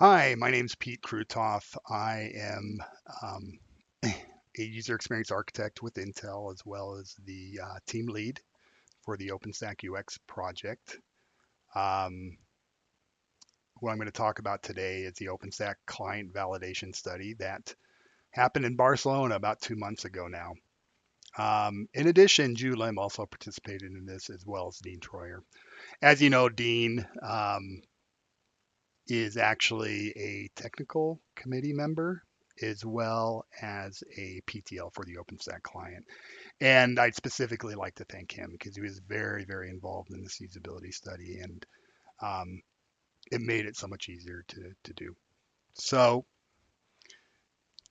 Hi, my name's Pete Krutoff. I am a user experience architect with Intel, as well as the team lead for the OpenStack UX project. Um, what I'm going to talk about today is the OpenStack client validation study that happened in Barcelona about 2 months ago now. In addition, Ju Lim also participated in this, as well as Dean Troyer. As you know, Dean is actually a technical committee member as well as a PTL for the OpenStack client. And I'd specifically like to thank him because he was very, very involved in this usability study, and um, it made it so much easier to do. So,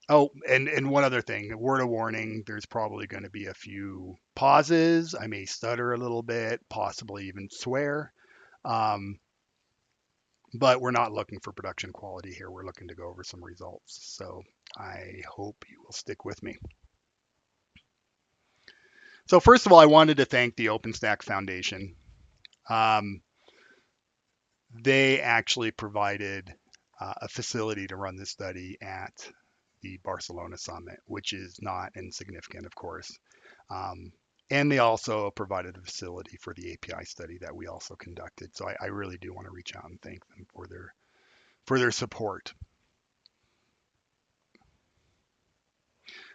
and one other thing, a word of warning, there's probably going to be a few pauses. I may stutter a little bit, possibly even swear. Um, but we're not looking for production quality here. We're looking to go over some results. So I hope you will stick with me. So first of all, I wanted to thank the OpenStack Foundation. Um, they actually provided a facility to run this study at the Barcelona Summit, which is not insignificant, of course. Um, and they also provided a facility for the API study that we also conducted. So I really do want to reach out and thank them for their support.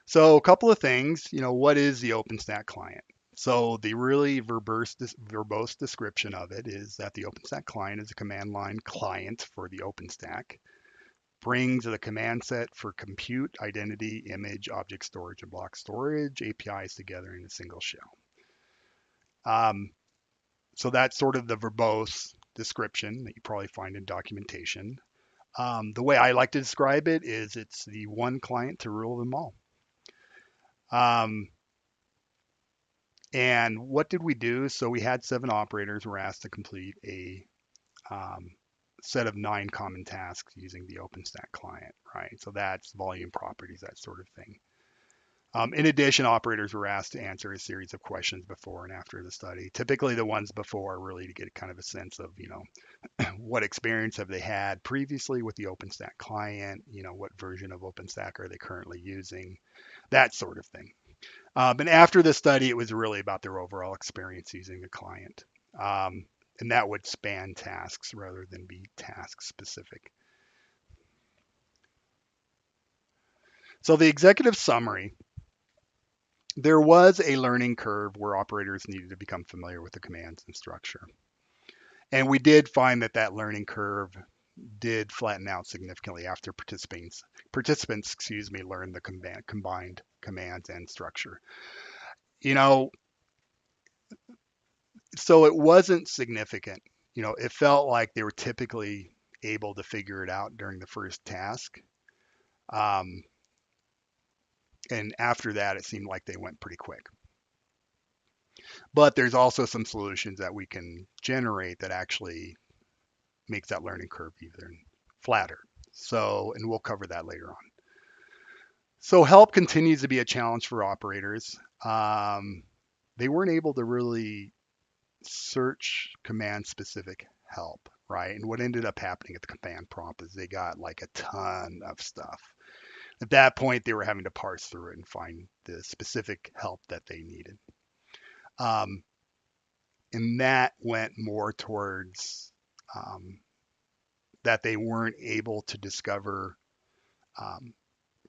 So a couple of things, what is the OpenStack client? So the really verbose description of it is that the OpenStack client is a command line client for the OpenStack, brings the command set for compute, identity, image, object storage, and block storage APIs together in a single shell. Um, so that's sort of the verbose description that you probably find in documentation. The way I like to describe it is it's the one client to rule them all. Um, And what did we do? So we had 7 operators were asked to complete a um, set of 9 common tasks using the OpenStack client, right? So that's volume properties, that sort of thing. In addition, operators were asked to answer a series of questions before and after the study. Typically, the ones before really to get kind of a sense of, what experience have they had previously with the OpenStack client? What version of OpenStack are they currently using? That sort of thing. And after the study, it was really about their overall experience using the client. Um, and that would span tasks rather than be task specific. So the executive summary, there was a learning curve where operators needed to become familiar with the commands and structure. And we did find that that learning curve did flatten out significantly after participants, learned the combined commands and structure. You know, so it wasn't significant. It felt like they were typically able to figure it out during the first task. Um, and after that, it seemed like they went pretty quick. But there's also some solutions that we can generate that actually makes that learning curve even flatter. So, and we'll cover that later on. So help continues to be a challenge for operators. They weren't able to really search command specific help, right? And what ended up happening at the command prompt is they got like a ton of stuff. At that point, they were having to parse through it and find the specific help that they needed. Um, and that went more towards that they weren't able to discover um,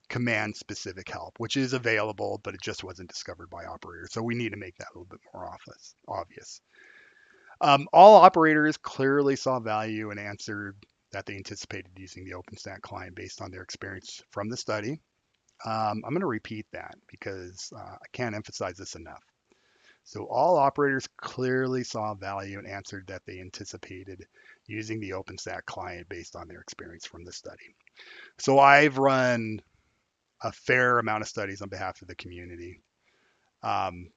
command specific help, which is available, but it just wasn't discovered by operators. So we need to make that a little bit more obvious. All operators clearly saw value and answered that they anticipated using the OpenStack client based on their experience from the study. I'm going to repeat that because I can't emphasize this enough. So all operators clearly saw value and answered that they anticipated using the OpenStack client based on their experience from the study. So I've run a fair amount of studies on behalf of the community. Um,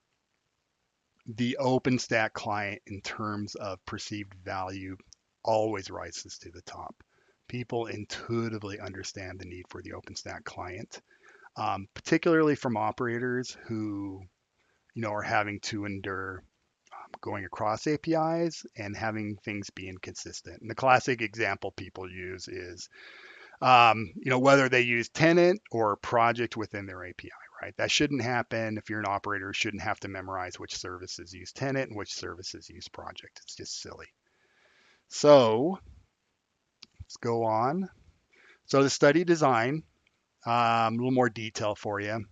the OpenStack client, in terms of perceived value, always rises to the top. People intuitively understand the need for the OpenStack client, particularly from operators who, are having to endure going across APIs and having things be inconsistent. And the classic example people use is, whether they use tenant or project within their API, right? That shouldn't happen. If you're an operator, you shouldn't have to memorize which services use tenant and which services use project. It's just silly. So let's go on. So the study design, a little more detail for you.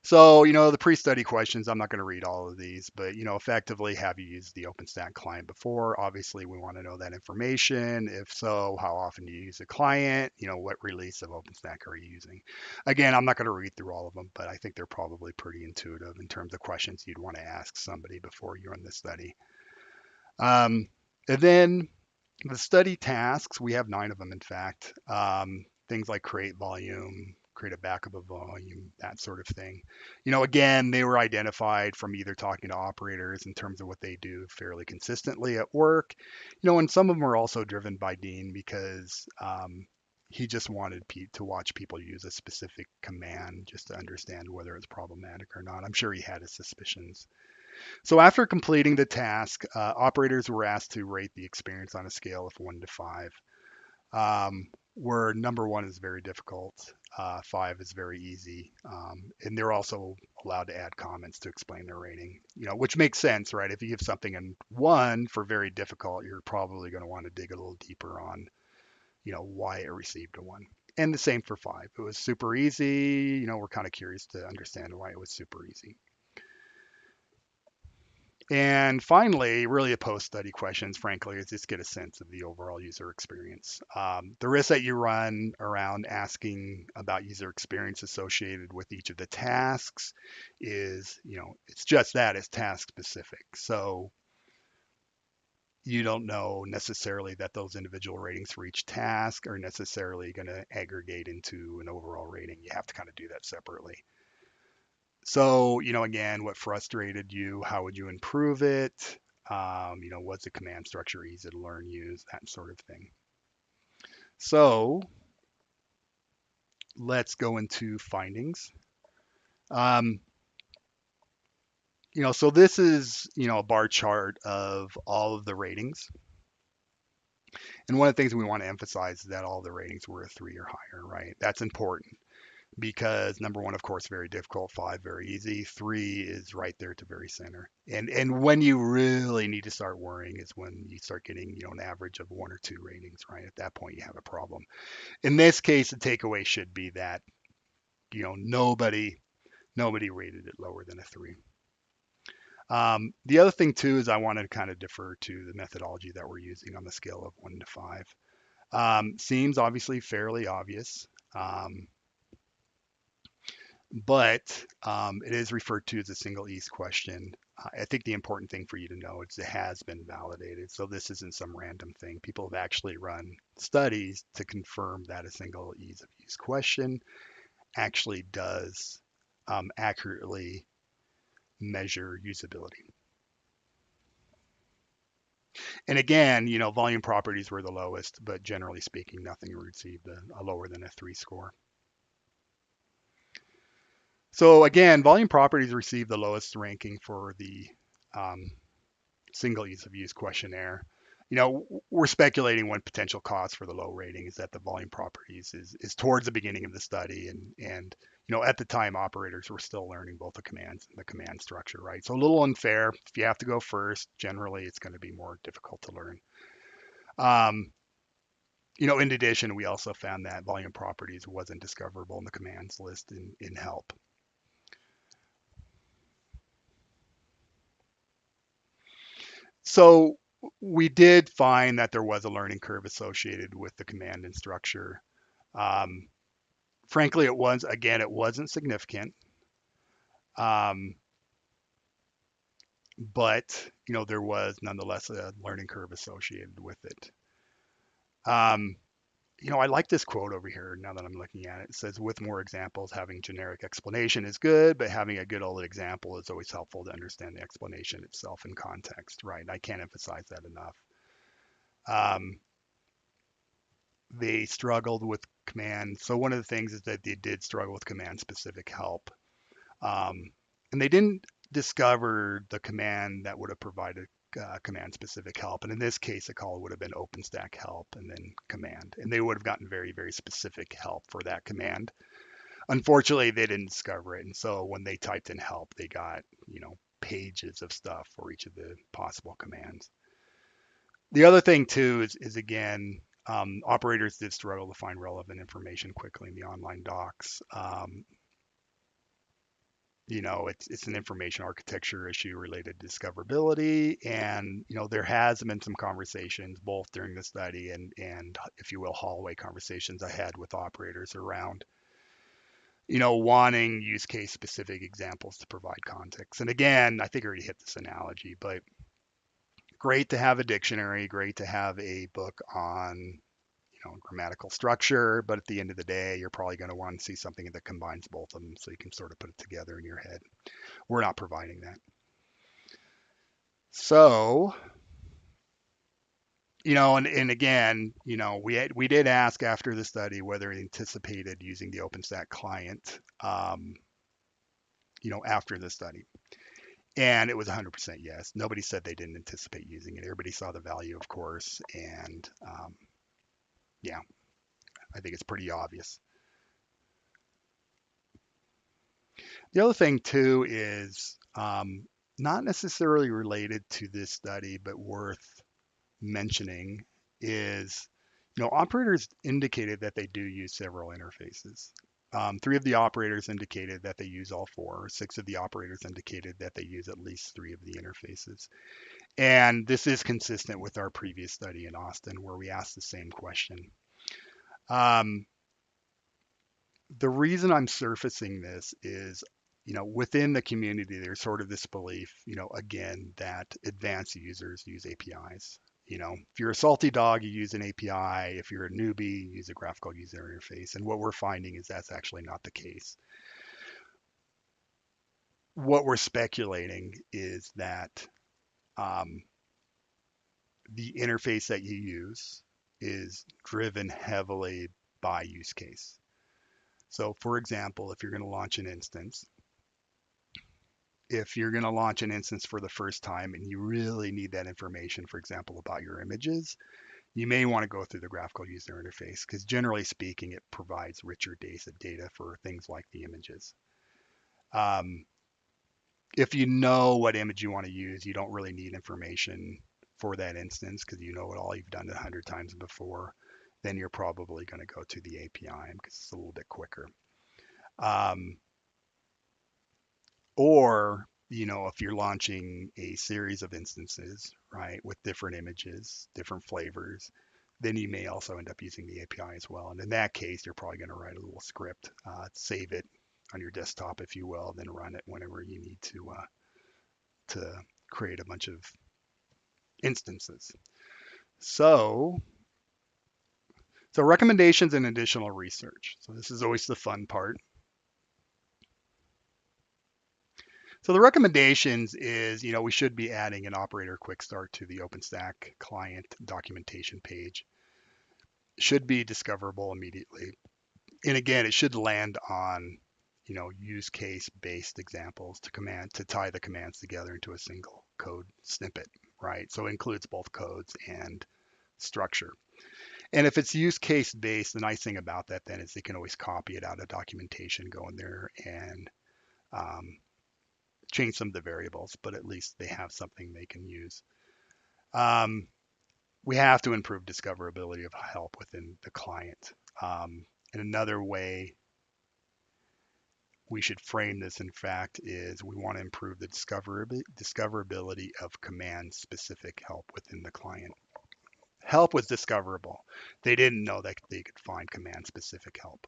So, the pre-study questions, I'm not going to read all of these, but, effectively, have you used the OpenStack client before? Obviously, we want to know that information. If so, how often do you use the client? What release of OpenStack are you using? Again, I'm not going to read through all of them, but I think they're probably pretty intuitive in terms of questions you'd want to ask somebody before you run the study. And then the study tasks, we have 9 of them, in fact. Things like create volume, create a backup of volume, that sort of thing. Again, they were identified from either talking to operators in terms of what they do fairly consistently at work. And some of them were also driven by Dean because he just wanted to watch people use a specific command just to understand whether it's problematic or not. I'm sure he had his suspicions. So after completing the task, operators were asked to rate the experience on a scale of 1 to 5, where number 1 is very difficult, 5 is very easy, and they're also allowed to add comments to explain their rating, which makes sense, right? If you give something in 1 for very difficult, you're probably going to want to dig a little deeper on, why it received a 1. And the same for 5. It was super easy. We're kind of curious to understand why it was super easy. And finally, really a post-study questions, frankly, is just get a sense of the overall user experience. The risks that you run around asking about user experience associated with each of the tasks is, it's just that, it's task specific. So you don't know necessarily that those individual ratings for each task are necessarily going to aggregate into an overall rating. You have to kind of do that separately. So, again, what frustrated you? How would you improve it? Was the command structure easy to learn, use, that sort of thing. So let's go into findings. So this is, a bar chart of all of the ratings. And one of the things we want to emphasize is that all the ratings were a 3 or higher, right? That's important. Because number 1, of course, very difficult, 5, very easy, 3 is right there at the very center. And when you really need to start worrying is when you start getting, an average of 1 or 2 ratings, right? At that point, you have a problem. In this case, the takeaway should be that, nobody rated it lower than a 3. The other thing too is I want to kind of defer to the methodology that we're using on the scale of 1 to 5. Seems obviously fairly obvious. But it is referred to as a single ease question. I think the important thing for you to know is it has been validated. So this isn't some random thing. People have actually run studies to confirm that a single ease of use question actually does accurately measure usability. And again, volume properties were the lowest, but generally speaking, nothing received a lower than a 3 score. So again, volume properties received the lowest ranking for the single ease of use questionnaire. We're speculating one potential cause for the low rating is that the volume properties is towards the beginning of the study, and at the time operators were still learning both the commands and the command structure, right? So a little unfair. If you have to go first, generally it's going to be more difficult to learn. In addition, we also found that volume properties wasn't discoverable in the commands list in help. So we did find that there was a learning curve associated with the command and structure. Frankly, it wasn't significant. But there was nonetheless a learning curve associated with it. I like this quote over here now that I'm looking at it. It says, with more examples, having generic explanation is good, but having a good old example is always helpful to understand the explanation itself in context, right? I can't emphasize that enough. They struggled with command. So one of the things is that they did struggle with command specific help. And they didn't discover the command that would have provided command specific help. And in this case, the call would have been OpenStack help and then command. And they would have gotten very, very specific help for that command. Unfortunately, they didn't discover it. And so when they typed in help, they got, pages of stuff for each of the possible commands. The other thing too is again, operators did struggle to find relevant information quickly in the online docs. It's an information architecture issue related to discoverability, and there has been some conversations both during the study and if you will hallway conversations I had with operators around wanting use case specific examples to provide context. And again, I think I already hit this analogy, but great to have a dictionary, great to have a book on grammatical structure, but at the end of the day, you're probably going to want to see something that combines both of them so you can sort of put it together in your head. We're not providing that. So, and again, we did ask after the study whether it anticipated using the OpenStack client, after the study. And it was 100% yes. Nobody said they didn't anticipate using it. Everybody saw the value, of course. And yeah, I think it's pretty obvious. The other thing, too, is not necessarily related to this study, but worth mentioning is, operators indicated that they do use several interfaces. 3 of the operators indicated that they use all 4. 6 of the operators indicated that they use at least 3 of the interfaces. And this is consistent with our previous study in Austin, where we asked the same question. The reason I'm surfacing this is, within the community, there's sort of this belief, again, that advanced users use APIs. If you're a salty dog, you use an API. If you're a newbie, you use a graphical user interface. And what we're finding is that's actually not the case. What we're speculating is that the interface that you use is driven heavily by use case. So for example, if you're going to launch an instance, for the first time and you really need that information, for example, about your images, you may want to go through the graphical user interface because generally speaking, it provides richer data for things like the images. If you know what image you want to use, you don't really need information for that instance because you know it all, you've done it 100 times before, then you're probably going to go to the API because it's a little bit quicker. Or, if you're launching a series of instances, right, with different images, different flavors, then you may also end up using the API as well. And in that case, you're probably going to write a little script, save it on your desktop, if you will, then run it whenever you need to create a bunch of instances. So recommendations and additional research. So this is always the fun part. So the recommendations is, we should be adding an operator quick start to the OpenStack client documentation page. Should be discoverable immediately. And again, it should land on, use case based examples to tie the commands together into a single code snippet, right? So it includes both codes and structure. And if it's use case based, the nice thing about that then is they can always copy it out of documentation, go in there and change some of the variables, but at least they have something they can use. We have to improve discoverability of help within the client. And another way we should frame this, in fact, is we want to improve the discoverability of command-specific help within the client. Help was discoverable. They didn't know that they could find command-specific help.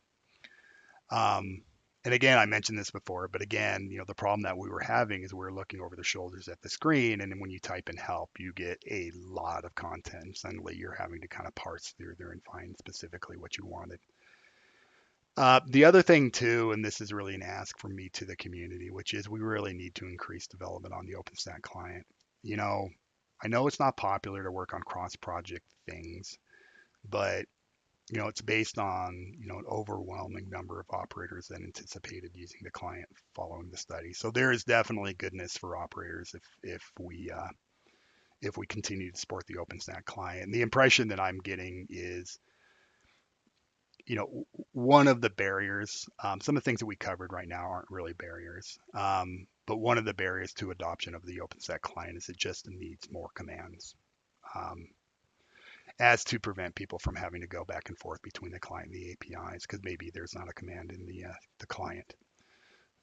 And again, I mentioned this before, but again, the problem that we were having is we were looking over the shoulders at the screen, and then when you type in help, you get a lot of content. Suddenly, you're having to kind of parse through there and find specifically what you wanted. The other thing too, and this is really an ask from me to the community, which is we really need to increase development on the OpenStack client. I know it's not popular to work on cross-project things, but It's based on, an overwhelming number of operators than anticipated using the client following the study. So there is definitely goodness for operators if we continue to support the OpenStack client. And the impression that I'm getting is, one of the barriers, some of the things that we covered right now aren't really barriers. But one of the barriers to adoption of the OpenStack client is it just needs more commands. Um, as to prevent people from having to go back and forth between the client and the APIs because maybe there's not a command in the client.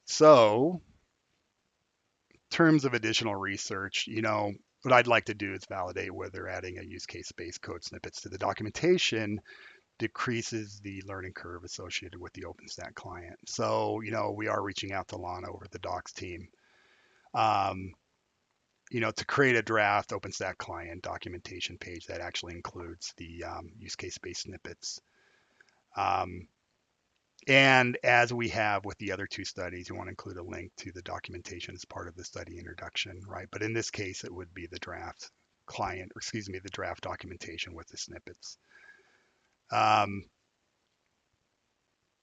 So, in terms of additional research, what I'd like to do is validate whether adding a use case based code snippets to the documentation decreases the learning curve associated with the OpenStack client. So, we are reaching out to Lana over the docs team. Um, to create a draft OpenStack client documentation page that actually includes the use case based snippets. Um, and as we have with the other two studies, you want to include a link to the documentation as part of the study introduction, right? But in this case, it would be the draft client, or excuse me, the draft documentation with the snippets. Um,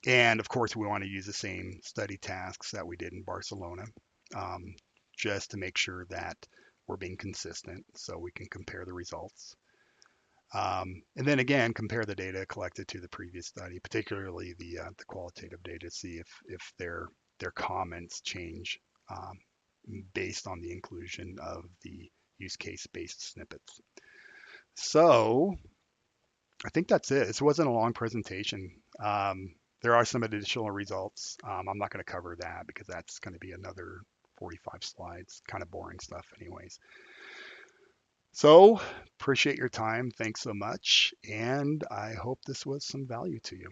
and of course, we want to use the same study tasks that we did in Barcelona, um, just to make sure that we're being consistent so we can compare the results. And then again, compare the data collected to the previous study, particularly the qualitative data, see if their comments change um, based on the inclusion of the use case based snippets. So I think that's it. This wasn't a long presentation. There are some additional results. I'm not going to cover that because that's going to be another 45 slides, kind of boring stuff, anyways. So appreciate your time. Thanks so much. And I hope this was some value to you.